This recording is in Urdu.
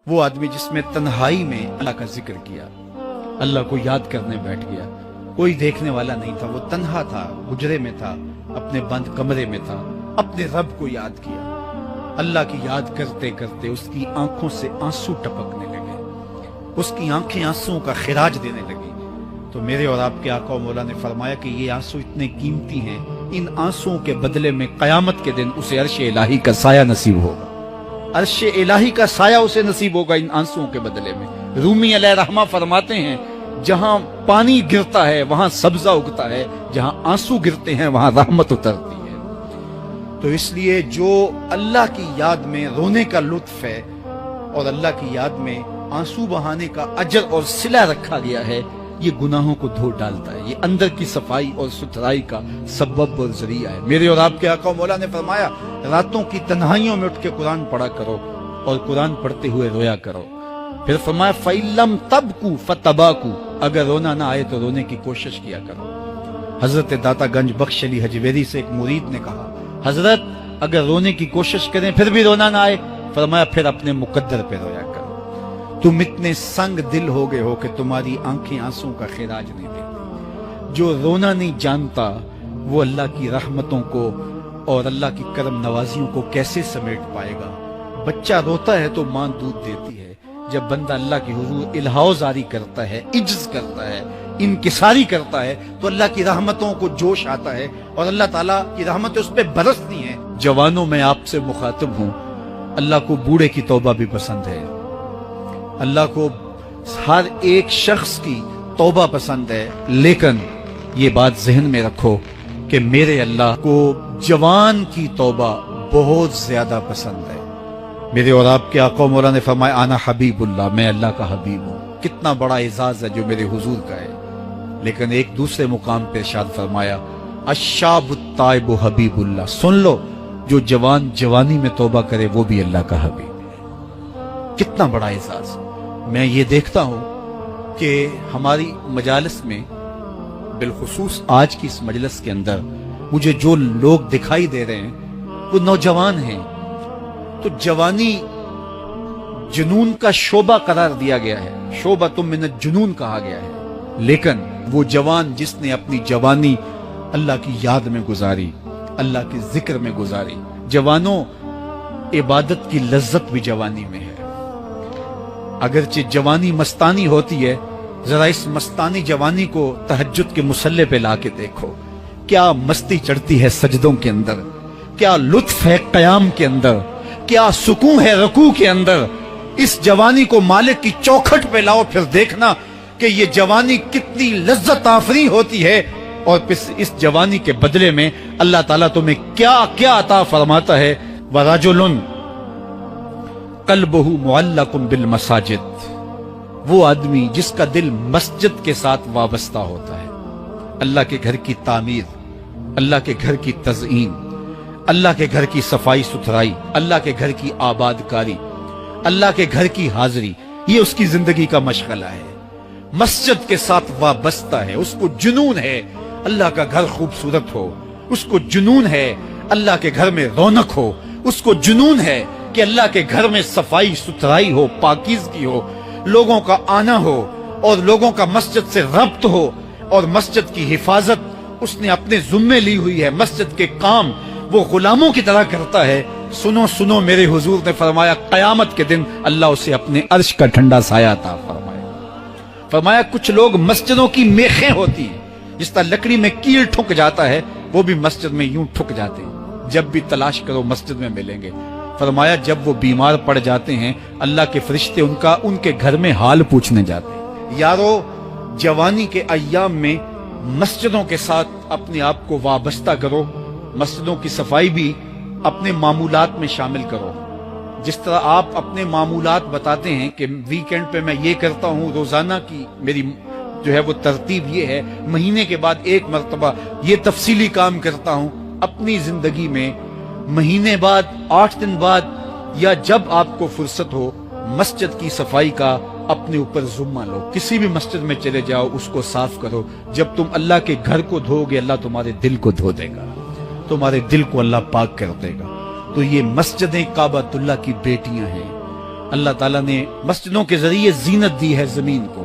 وہ آدمی جس میں تنہائی میں اللہ کا ذکر کیا، اللہ کو یاد کرنے بیٹھ گیا، کوئی دیکھنے والا نہیں تھا، وہ تنہا تھا، حجرے میں تھا، اپنے بند کمرے میں تھا، اپنے رب کو یاد کیا، اللہ کی یاد کرتے کرتے اس کی آنکھوں سے آنسو ٹپکنے لگے، اس کی آنکھیں آنسوؤں کا خراج دینے لگی۔ تو میرے اور آپ کے آقا و مولا نے فرمایا کہ یہ آنسو اتنے قیمتی ہیں، ان آنسوؤں کے بدلے میں قیامت کے دن اسے عرش الہی کا سایہ نصیب ہوگا، عرش الہی کا سایہ اسے نصیب ہوگا ان آنسوؤں کے بدلے میں۔ رومی علیہ رحمہ فرماتے ہیں جہاں پانی گرتا ہے وہاں سبزہ اگتا ہے، جہاں آنسو گرتے ہیں وہاں رحمت اترتی ہے۔ تو اس لیے جو اللہ کی یاد میں رونے کا لطف ہے اور اللہ کی یاد میں آنسو بہانے کا اجر اور صلہ رکھا گیا ہے، یہ گناہوں کو دھو ڈالتا ہے، یہ اندر کی صفائی اور ستھرائی کا سبب اور ذریعہ ہے۔ میرے اور آپ کے آقا و مولا نے فرمایا راتوں کی تنہائیوں میں اٹھ کے قرآن پڑھا کرو اور قرآن پڑھتے ہوئے رویا کرو۔ پھر فرمایا فَإِن لَمْ تَبْكُوا فَتَبَاكُوا، اگر رونا نہ آئے تو رونے کی کوشش کیا کرو۔ حضرت داتا گنج بخش علی حجویری سے ایک مرید نے کہا حضرت اگر رونے کی کوشش کریں پھر بھی رونا نہ آئے، فرمایا پھر اپنے مقدر پہ رویا کرو۔ تم اتنے سنگ دل ہو گئے ہو کہ تمہاری آنکھیں آنسوں کا خراج نہیں دیتی۔ جو رونا نہیں جانتا وہ اللہ کی رحمتوں کو اور اللہ کی کرم نوازیوں کو کیسے سمیٹ پائے گا؟ بچہ روتا ہے تو ماں دودھ دیتی ہے، جب بندہ اللہ کی حضور الہاؤ زاری کرتا ہے، عجز کرتا ہے، انکساری کرتا ہے تو اللہ کی رحمتوں کو جوش آتا ہے اور اللہ تعالیٰ کی رحمتیں اس پہ برستی ہیں۔ جوانوں میں آپ سے مخاطب ہوں، اللہ کو بوڑھے کی توبہ بھی پسند ہے، اللہ کو ہر ایک شخص کی توبہ پسند ہے، لیکن یہ بات ذہن میں رکھو کہ میرے اللہ کو جوان کی توبہ بہت زیادہ پسند ہے۔ میرے اور آپ کے آقا و مولا نے فرمایا انا حبیب اللہ، میں اللہ کا حبیب ہوں۔ کتنا بڑا اعزاز ہے جو میرے حضور کا ہے، لیکن ایک دوسرے مقام پہ ارشاد فرمایا الشاب التائب حبیب اللہ، سن لو جو جوان جوانی میں توبہ کرے وہ بھی اللہ کا حبیب ہے۔ کتنا بڑا اعزاز۔ میں یہ دیکھتا ہوں کہ ہماری مجالس میں بالخصوص آج کی اس مجلس کے اندر مجھے جو لوگ دکھائی دے رہے ہیں وہ نوجوان ہیں، تو جوانی جنون کا شعبہ قرار دیا گیا ہے، شعبۃ من الجنون کہا گیا ہے، لیکن وہ جوان جس نے اپنی جوانی اللہ کی یاد میں گزاری، اللہ کے ذکر میں گزاری۔ جوانوں عبادت کی لذت بھی جوانی میں ہے، اگرچہ جوانی مستانی ہوتی ہے، ذرا اس مستانی جوانی کو تہجد کے مصلے پہ لا کے دیکھو، کیا مستی چڑھتی ہے سجدوں کے اندر، کیا لطف ہے قیام کے اندر، کیا سکون ہے رکوع کے اندر۔ اس جوانی کو مالک کی چوکھٹ پہ لاؤ، پھر دیکھنا کہ یہ جوانی کتنی لذت آفریں ہوتی ہے، اور پھر اس جوانی کے بدلے میں اللہ تعالیٰ تمہیں کیا کیا عطا فرماتا ہے۔ وَرَجُلٌ قَلْبُهُ مُعَلَّقٌ بِالْمَسَاجِدِ، وہ آدمی جس کا دل مسجد کے ساتھ وابستہ ہوتا ہے، اللہ کے گھر کی تعمیر، اللہ کے گھر کی تزئین، اللہ کے گھر کی صفائی ستھرائی، اللہ کے گھر کی آباد کاری، اللہ کے گھر کی حاضری، یہ اس کی زندگی کا مشغلہ ہے۔ مسجد کے ساتھ وابستہ ہے، اس کو جنون ہے اللہ کا گھر خوبصورت ہو، اس کو جنون ہے اللہ کے گھر میں رونق ہو، اس کو جنون ہے کہ اللہ کے گھر میں صفائی ستھرائی ہو، پاکیزگی ہو، لوگوں کا آنا ہو اور لوگوں کا مسجد سے ربط ہو، اور مسجد کی حفاظت اس نے اپنے ذمے لی ہوئی ہے، مسجد کے کام وہ غلاموں کی طرح کرتا ہے۔ سنو سنو، میرے حضور نے فرمایا قیامت کے دن اللہ اسے اپنے عرش کا ٹھنڈا سایہ عطا فرمایا کچھ لوگ مسجدوں کی میخیں ہوتی ہیں، جس طرح لکڑی میں کیل ٹھک جاتا ہے وہ بھی مسجد میں یوں ٹھک جاتے ہیں، جب بھی تلاش کرو مسجد میں ملیں گے۔ فرمایا جب وہ بیمار پڑ جاتے ہیں اللہ کے فرشتے ان کے گھر میں حال پوچھنے جاتے ہیں۔ یارو جوانی کے ایام میں مسجدوں کے ساتھ اپنے آپ کو وابستہ کرو، مسجدوں کی صفائی بھی اپنے معمولات میں شامل کرو۔ جس طرح آپ اپنے معمولات بتاتے ہیں کہ ویکینڈ پہ میں یہ کرتا ہوں، روزانہ کی میری جو ہے وہ ترتیب یہ ہے، مہینے کے بعد ایک مرتبہ یہ تفصیلی کام کرتا ہوں، اپنی زندگی میں مہینے بعد، 8 دن بعد، یا جب آپ کو فرصت ہو مسجد کی صفائی کا اپنے اوپر ذمہ لو۔ کسی بھی مسجد میں چلے جاؤ، اس کو صاف کرو۔ جب تم اللہ کے گھر کو دھو گے اللہ تمہارے دل کو دھو دے گا، تمہارے دل کو اللہ پاک کر دے گا۔ تو یہ مسجدیں کعبۃ اللہ کی بیٹیاں ہیں، اللہ تعالیٰ نے مسجدوں کے ذریعے زینت دی ہے زمین کو،